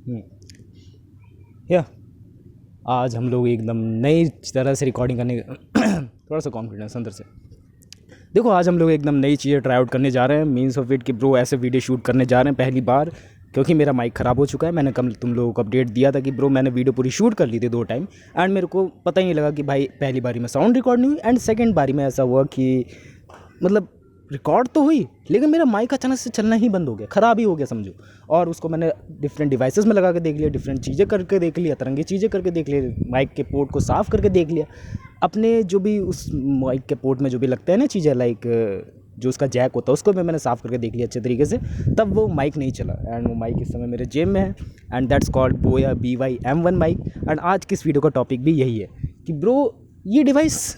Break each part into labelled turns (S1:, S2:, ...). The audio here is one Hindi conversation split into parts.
S1: हम्म, या आज हम लोग एकदम नई तरह से रिकॉर्डिंग करने थोड़ा सा कॉन्फिडेंस अंदर से। देखो, आज हम लोग एकदम नई चीज़ें ट्राई आउट करने जा रहे हैं। मीन्स ऑफ इट कि ब्रो ऐसे वीडियो शूट करने जा रहे हैं पहली बार, क्योंकि मेरा माइक ख़राब हो चुका है। मैंने कल तुम लोगों को अपडेट दिया था कि ब्रो मैंने वीडियो पूरी शूट कर ली थी 2 टाइम, एंड मेरे को पता ही नहीं लगा कि भाई पहली बारी में साउंड रिकॉर्ड नहीं हुई, एंड सेकेंड बारी में ऐसा हुआ कि मतलब रिकॉर्ड तो हुई लेकिन मेरा माइक अचानक से चलना ही बंद हो गया, ख़राब ही हो गया समझो। और उसको मैंने डिफरेंट डिवाइसेस में लगा के देख लिया, डिफरेंट चीज़ें करके देख लिया, तरंगी चीज़ें करके देख लिया, माइक के पोर्ट को साफ़ करके देख लिया, अपने जो भी उस माइक के पोर्ट में जो भी लगता है ना चीज़ें, लाइक जो उसका जैक होता है उसको भी मैंने साफ़ करके देख लिया अच्छे तरीके से। तब वो माइक नहीं चला, एंड वो माइक इस समय मेरे जेब में है, एंड दैट्स कॉल्ड बोया BY-M1 माइक। एंड आज की इस वीडियो का टॉपिक भी यही है कि ब्रो ये डिवाइस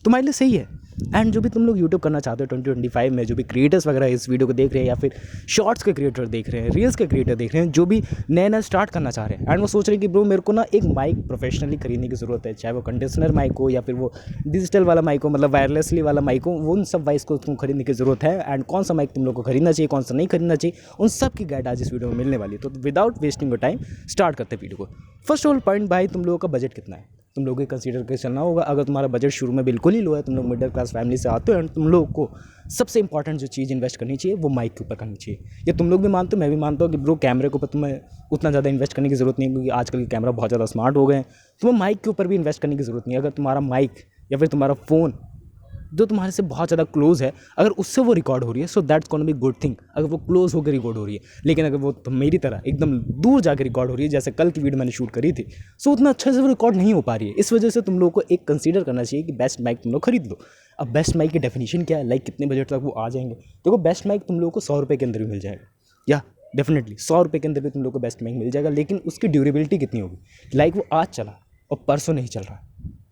S1: तुम्हारे लिए सही है। एंड जो भी तुम लोग यूट्यूब करना चाहते हो 2025 में, जो भी क्रिएटर्स वगैरह इस वीडियो को देख रहे हैं, या फिर शॉर्ट्स के क्रिएटर देख रहे हैं, रील्स के क्रिएटर देख रहे हैं, जो भी नया नया स्टार्ट करना चाह रहे हैं, एंड वो सोच रहे हैं कि ब्रो मेरे को ना एक माइक प्रोफेशनली खरीदने की ज़रूरत है, चाहे वो कंडीशनर माइक हो या फिर वो डिजिटल वाला माइक हो, मतलब वायरलेसली वाला माइक हो, वो उन सब वाइस को तुम खरीदने की ज़रूरत है। एंड कौन सा माइक तुम लोग को खरीदना चाहिए, कौन सा नहीं खरीदना चाहिए, उन सब की गाइड आज इस वीडियो में मिलने वाली है। तो without wasting your time start करते हैं वीडियो को। फर्स्ट ऑफ ऑल पॉइंट, भाई तुम लोगों का बजट कितना है, तुम लोगों को कंसीडर करके चलना होगा। अगर तुम्हारा बजट शुरू में बिल्कुल ही लो है, तुम लोग मिडिल क्लास फैमिली से आते हो, एंड तुम लोग को सबसे इंपॉर्टेंट जो चीज़ इन्वेस्ट करनी चाहिए वो माइक के ऊपर करनी चाहिए। ये तुम लोग भी मानते हो, मैं भी मानता हूँ कि ब्रो कैमरे के ऊपर तुम्हें उतना ज़्यादा इन्वेस्ट करने की ज़रूरत नहीं है, क्योंकि आजकल के कैमरा बहुत ज़्यादा स्मार्ट हो गए हैं। तुम्हें माइक के ऊपर भी इन्वेस्ट करने की ज़रूरत नहीं है। अगर तुम्हारा माइक या फिर तुम्हारा फ़ोन जो तुम्हारे से बहुत ज़्यादा क्लोज है, अगर उससे वो रिकॉर्ड हो रही है, so that's gonna be good thing, अगर वो क्लोज होकर रिकॉर्ड हो रही है। लेकिन अगर वो तो मेरी तरह एकदम दूर जाकर रिकॉर्ड हो रही है, जैसे कल की वीडियो मैंने शूट करी थी, सो उतना अच्छे से वो रिकॉर्ड नहीं हो पा रही है। इस वजह से तुम लोगों को एक कंसीडर करना चाहिए कि बेस्ट माइक तुम लोग खरीद लो। अब बेस्ट माइक की डेफिनेशन क्या है, लाइक कितने बजट तक वो आ जाएंगे। देखो, बेस्ट माइक तुम लोगों को 100 रुपये के अंदर भी मिल जाएगा, या डेफिनेटली 100 रुपये के अंदर भी तुम लोग को बेस्ट माइक मिल जाएगा। लेकिन उसकी ड्यूरेबिलिटी कितनी होगी, लाइक वो आज चला और परसों नहीं चल रहा,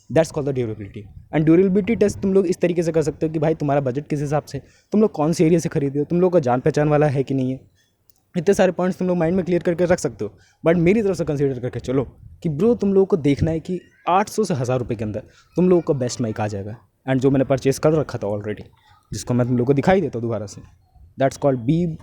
S1: that's called the durability. And durability test तुम लोग इस तरीके से कर सकते हो कि भाई तुम्हारा बजट किस हिसाब से, तुम लोग कौन से एरिया से खरीदे हो, तुम लोग का जान पहचान वाला है कि नहीं है। इतने सारे पॉइंट्स तुम लोग माइंड में क्लियर करके रख सकते हो। बट मेरी तरफ से कंसीडर करके चलो कि ब्रो तुम लोगों को देखना है कि 800 से 1000 रुपये के अंदर तुम लोगों को बेस्ट माइक आ जाएगा। एंड जो मैंने परचेस कर रखा था ऑलरेडी, जिसको मैं तुम लोग को दिखाई देता हूँ दोबारा से, दैट्स कॉल्ड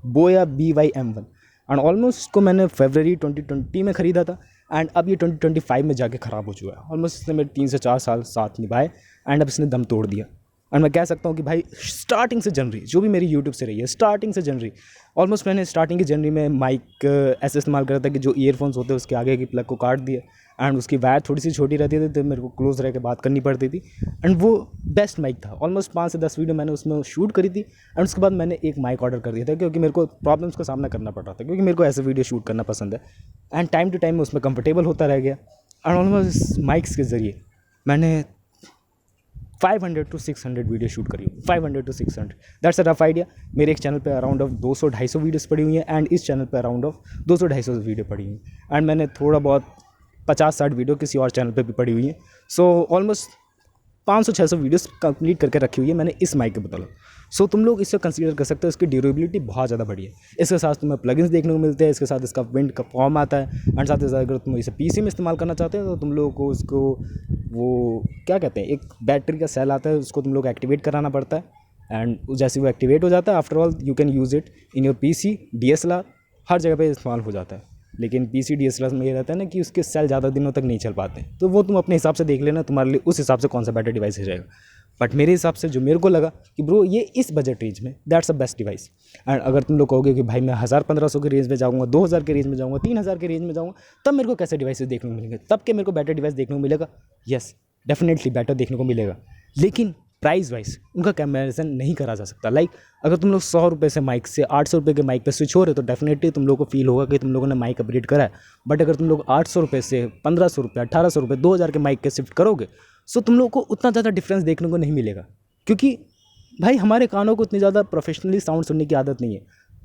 S1: बोया BY-M1। एंड ऑलमोस्ट इसको मैंने फरवरी 2020 में ख़रीदा था, एंड अब ये 2025 में जाके ख़राब हो चुका है। ऑलमोस्ट इसने मेरे 3 से 4 साल साथ निभाए, एंड अब इसने दम तोड़ दिया। एंड मैं कह सकता हूँ कि भाई स्टार्टिंग से जर्नी जो भी मेरी यूट्यूब से रही है, स्टार्टिंग से जर्नी, ऑलमोस्ट मैंने स्टार्टिंग की जर्नी में माइक ऐसे इस्तेमाल करा था कि जो ईयरफोन्स होते हैं उसके आगे की प्लग को काट दिया, एंड उसकी वायर थोड़ी सी छोटी रहती थी तो मेरे को क्लोज रह के बात करनी पड़ती थी। एंड वो बेस्ट माइक था। ऑलमोस्ट 5 से 10 वीडियो मैंने उसमें शूट करी थी, एंड उसके बाद मैंने एक माइक ऑर्डर कर दिया था, क्योंकि मेरे को प्रॉब्लम्स का सामना करना पड़ रहा था, क्योंकि मेरे को ऐसे वीडियो शूट करना पसंद है। एंड टाइम टू टाइम मैं उसमें कंफर्टेबल होता रह गया। एंड ऑलमोस्ट माइक्स के ज़रिए मैंने 500 to 600 वीडियो शूट करी, 500 to 600, that's a rough idea. मेरे एक चैनल पे अराउंड ऑफ 200-250 वीडियोस पड़ी हुई हैं, एंड इस चैनल पे अराउंड ऑफ 200-250 वीडियो पड़ी हुई हैं। एंड मैंने थोड़ा बहुत 50-60 वीडियो किसी और चैनल पे भी पड़ी हुई हैं। सो ऑलमोस्ट 500-600 वीडियोस कंप्लीट करके रखी हुई है मैंने इस माइक के बदौलत। सो तुम लोग इससे कंसीडर कर सकते हो, इसकी ड्यूरेबिलिटी बहुत ज़्यादा बढ़िया है। इसके साथ तुम्हें प्लगइन्स देखने को मिलते हैं, इसके साथ इसका विंड का फॉर्म आता है, एंड साथ ही साथ अगर तुम इसे पीसी में इस्तेमाल करना चाहते हो तो तुम लोगों को उसको वो क्या कहते हैं, एक बैटरी का सेल आता है, उसको तुम लोग एक्टिवेट कराना पड़ता है। एंड जैसे वो एक्टिवेट हो जाता है, after all you can use it in your PC, DSLR, हर जगह पे इस्तेमाल हो जाता है। लेकिन PC DSLR में ये रहता है ना कि उसके सेल ज़्यादा दिनों तक नहीं चल पाते, तो वो तुम अपने हिसाब से देख लेना तुम्हारे लिए उस हिसाब से कौन सा बेटर डिवाइस हो जाएगा। बट मेरे हिसाब से जो मेरे को लगा कि ब्रो ये इस बजट रेंज में that's a best device. And अगर तुम लोग कहोगे कि भाई मैं 1000-1500 के रेंज में जाऊँगा, 2000 के रेंज में जाऊँगा, 3000 के रेंज में जाऊँगा, तब मेरे को कैसे डिवाइसेस देखने को मिलेंगे, तब के मेरे को बेटर डिवाइस देखने को मिलेगा। यस, डेफिनेटली बेटर देखने को मिलेगा, लेकिन प्राइस वाइज उनका कंपैरिजन नहीं करा जा सकता। लाइक अगर तुम लोग 100 रुपये से माइक से 800 रुपये के माइक पे स्विच हो रहे हो तो डेफिनेटली तुम लोगों को फील होगा कि तुम लोगों ने माइक अपग्रेड करा है। बट अगर तुम लोग 800 रुपये से 1500 रुपये, 1800 रुपये, 2000 के माइक के शिफ्ट करोगे, सो तुम लोगों को उतना ज़्यादा डिफरेंस देखने को नहीं मिलेगा, क्योंकि भाई हमारे कानों को इतनी ज़्यादा प्रोफेशनली साउंड सुनने की आदत नहीं है।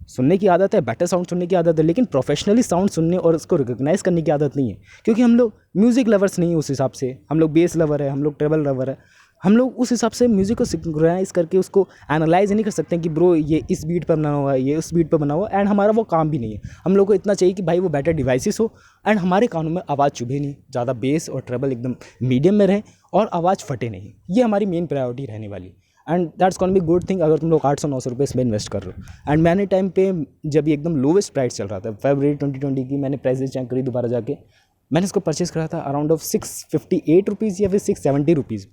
S1: सुनने की आदत है, बेटर साउंड सुनने की आदत है, लेकिन प्रोफेशनली साउंड सुनने और उसको रिकॉग्नाइज़ करने की आदत नहीं है, क्योंकि हम लोग म्यूज़िक लवर्स नहीं है उस हिसाब से। हम लोग बेस लवर है, हम लोग ट्रेबल लवर है, हम लोग उस हिसाब से म्यूज़िक को सिंक्रोनाइज़ करके उसको एनालाइज नहीं कर सकते हैं कि ब्रो ये इस बीट पर बना हुआ है, ये उस बीट पर बना हुआ है। एंड हमारा वो काम भी नहीं है। हम लोग को इतना चाहिए कि भाई वो बेटर डिवाइसेस हो, एंड हमारे कानों में आवाज़ चुभे नहीं, ज़्यादा बेस और ट्रेबल एकदम मीडियम में रहे, और आवाज़ फटे नहीं। ये हमारी मेन प्रायोरिटी रहने वाली है। And that's gonna be good thing अगर तुम लोग 800-900 रुपये इसमें इन्वेस्ट कर रहे हो। एंड मैंने टाइम पे जब ये एकदम लोवेस्ट प्राइस चल रहा था फरवरी 2020 की, मैंने प्राइसेस चेक करी दोबारा जाके, मैंने इसको परचेज़ करा था अराउंड ऑफ 658 रुपीज़ या फिर 670 रुपीज़।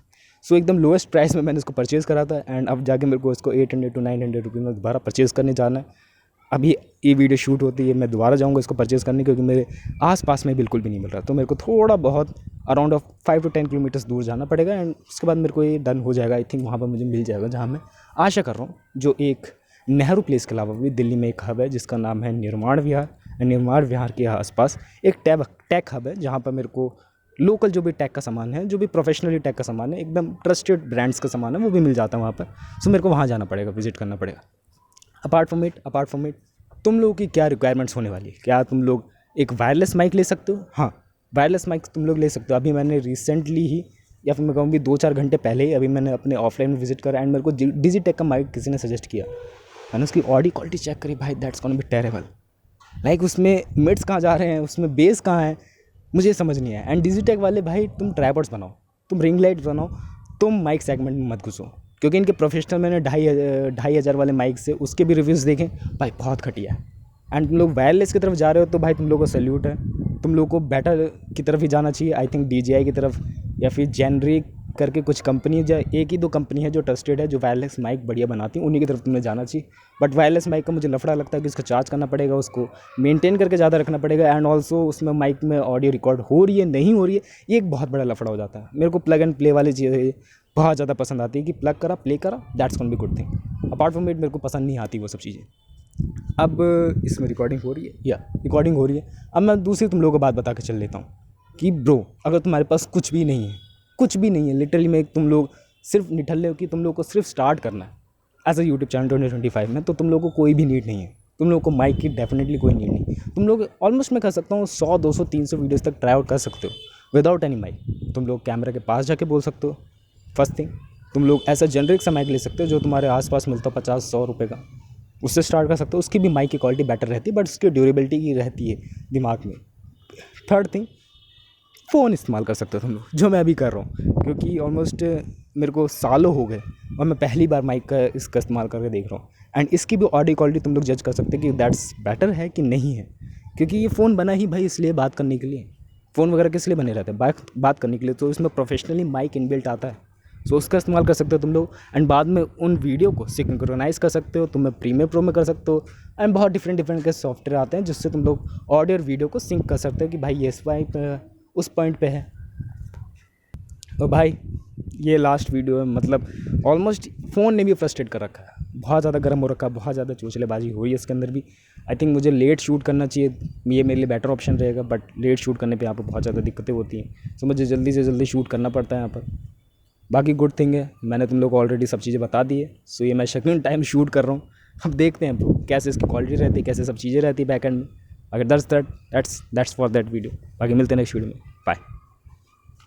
S1: सो एकदम लोएस्ट प्राइस में मैंने इसको परचेज़ करा था। एंड अब जाके मेरे को इसको 800 to 900 रुपीज़ में दोबारा परचेज़ करने जाना है। अभी ये वीडियो शूट होती है, मैं दोबारा जाऊँगा इसको परचेज़ करने, क्योंकि मेरे आसपास में बिल्कुल भी नहीं मिल रहा। तो मेरे को थोड़ा बहुत अराउंड ऑफ 5 to 10 किलोमीटर्स दूर जाना पड़ेगा। एंड उसके बाद मेरे को ये डन हो जाएगा। आई थिंक वहाँ पर मुझे मिल जाएगा, जहाँ मैं आशा कर रहा हूँ, जो एक नेहरू प्लेस के अलावा भी दिल्ली में एक हब है जिसका नाम है निर्माण विहार। निर्माण विहार के आसपास एक टेक हब है, जहाँ पर मेरे को लोकल जो भी टेक का सामान है, जो भी प्रोफेशनली टेक का सामान है, एकदम ट्रस्टेड ब्रांड्स का सामान है, वो भी मिल जाता है वहाँ पर। सो मेरे को वहाँ जाना पड़ेगा, विजिट करना पड़ेगा। अपार्ट फ्रॉम इट तुम लोगों की क्या रिक्वायरमेंट्स होने वाली है? क्या तुम लोग एक वायरलेस माइक ले सकते हो? हाँ, वायरलेस माइक तुम लोग ले सकते हो। अभी मैंने रिसेंटली ही, या फिर मैं कहूँ भी 2-4 घंटे पहले ही, अभी मैंने अपने ऑफलाइन में विजिट करा एंड मेरे को डिजिटेक का माइक किसी ने सजेस्ट किया। मैंने उसकी ऑडियो क्वालिटी चेक करी, भाई that's gonna be terrible. Like उसमें मिड्स कहाँ जा रहे हैं, उसमें बेस कहाँ है, मुझे समझ नहीं आया। एंड डिजिटेक वाले भाई, तुम ट्राइपॉड्स बनाओ, तुम रिंग लाइट्स बनाओ, तुम माइक सेगमेंट में मत घुसो, क्योंकि इनके प्रोफेशनल मैंने 2,500 वाले माइक से उसके भी रिव्यूज़ देखे, भाई बहुत घटिया है। एंड तुम लोग वायरलेस की तरफ जा रहे हो तो भाई तुम लोगों को सैल्यूट है, तुम लोगों को बेटर की तरफ ही जाना चाहिए। आई थिंक DJI की तरफ, या फिर जेनरिक करके कुछ कंपनी है, एक ही दो कंपनी है जो ट्रस्टेड है, जो वायरलेस माइक बढ़िया बनाती हैं, उन्हीं की तरफ तुम्हें जाना चाहिए। बट वायरलेस माइक का मुझे लफड़ा लगता है कि उसका चार्ज करना पड़ेगा, उसको मेंटेन करके ज़्यादा रखना पड़ेगा, एंड ऑल्सो उसमें माइक में ऑडियो रिकॉर्ड हो रही है नहीं हो रही है, ये एक बहुत बड़ा लफड़ा हो जाता है। मेरे को प्लग एंड प्ले वाली चीज़ें बहुत ज़्यादा पसंद आती है कि प्लग करा प्ले करा, that's gonna be good thing. Apart from it मेरे को पसंद नहीं आती वो सब चीज़ें। अब इसमें रिकॉर्डिंग हो रही है, या रिकॉर्डिंग हो रही है। अब मैं दूसरी तुम लोगों को बात बता के चल लेता हूँ कि ब्रो, अगर तुम्हारे पास कुछ भी नहीं है, कुछ भी नहीं है लिटरली में, तुम लोग सिर्फ निठल्ले हो कि तुम लोग को सिर्फ स्टार्ट करना है एज अ यूट्यूब चैनल 2025 में, तो तुम लोग को कोई भी नीड नहीं है। तुम लोग को माइक की डेफिनेटली कोई नीड नहीं। तुम लोग ऑलमोस्ट मैं कह सकता हूँ 100, 200, 300 वीडियोज़ तक ट्राई आउट कर सकते हो विदाउट एनी माइक। तुम लोग कैमरा के पास जाके बोल सकते हो। फर्स्ट थिंग, तुम लोग ऐसा जेनरिक सा माइक ले सकते हो जो तुम्हारे आसपास मिलता हो 50-100 रुपये का, उससे स्टार्ट कर सकते हो। उसकी भी माइक की क्वालिटी बेटर रहती है, बट उसकी ड्यूरेबिलिटी की रहती है दिमाग में। थर्ड थिंग, फ़ोन इस्तेमाल कर सकते हो तुम लोग, जो मैं अभी कर रहा हूँ, क्योंकि ऑलमोस्ट मेरे को सालों हो गए और मैं पहली बार माइक का इसका इस्तेमाल करके देख रहा हूँ। एंड इसकी भी ऑडियो क्वालिटी तुम लोग जज कर सकते हो कि दैट्स बेटर है कि नहीं है, क्योंकि ये फ़ोन बना ही भाई इसलिए बात करने के लिए। फ़ोन वगैरह किस लिए बने रहते हैं? बात करने के लिए। तो इसमें प्रोफेशनली माइक इनबिल्ट आता है, सो उसका इस्तेमाल कर सकते हो तुम लोग। एंड बाद में उन वीडियो को सिंक्रोनाइज़ कर सकते हो, तुम्हें प्रीमियर प्रो में कर सकते हो। एंड बहुत डिफरेंट के सॉफ्टवेयर आते हैं जिससे तुम लोग ऑडियो और वीडियो को सिंक कर सकते हो कि भाई ये इस पॉइंट उस पॉइंट पे है। तो भाई ये लास्ट वीडियो है, मतलब ऑलमोस्ट फ़ोन ने भी फ्रस्ट्रेट कर रखा है, बहुत ज़्यादा गर्म हो रखा है, बहुत ज़्यादा चोचलेबाजी हुई है इसके अंदर भी। आई थिंक मुझे लेट शूट करना चाहिए, ये मेरे लिए बेटर ऑप्शन रहेगा, बट लेट शूट करने पे यहाँ पर बहुत ज़्यादा दिक्कतें होती हैं, सो मुझे जल्दी से जल्दी शूट करना पड़ता है यहाँ पर। बाकी गुड थिंग है, मैंने तुम लोग को ऑलरेडी सब चीज़ें बता दी है। सो ये मैं सेकंड टाइम शूट कर रहा हूँ। अब देखते हैं ब्रो कैसे इसकी क्वालिटी रहती है, कैसे सब चीज़ें रहती है बैक एंड में। अगर दैट्स फॉर दैट वीडियो। बाकी मिलते हैं नेक्स्ट वीडियो में, बाय।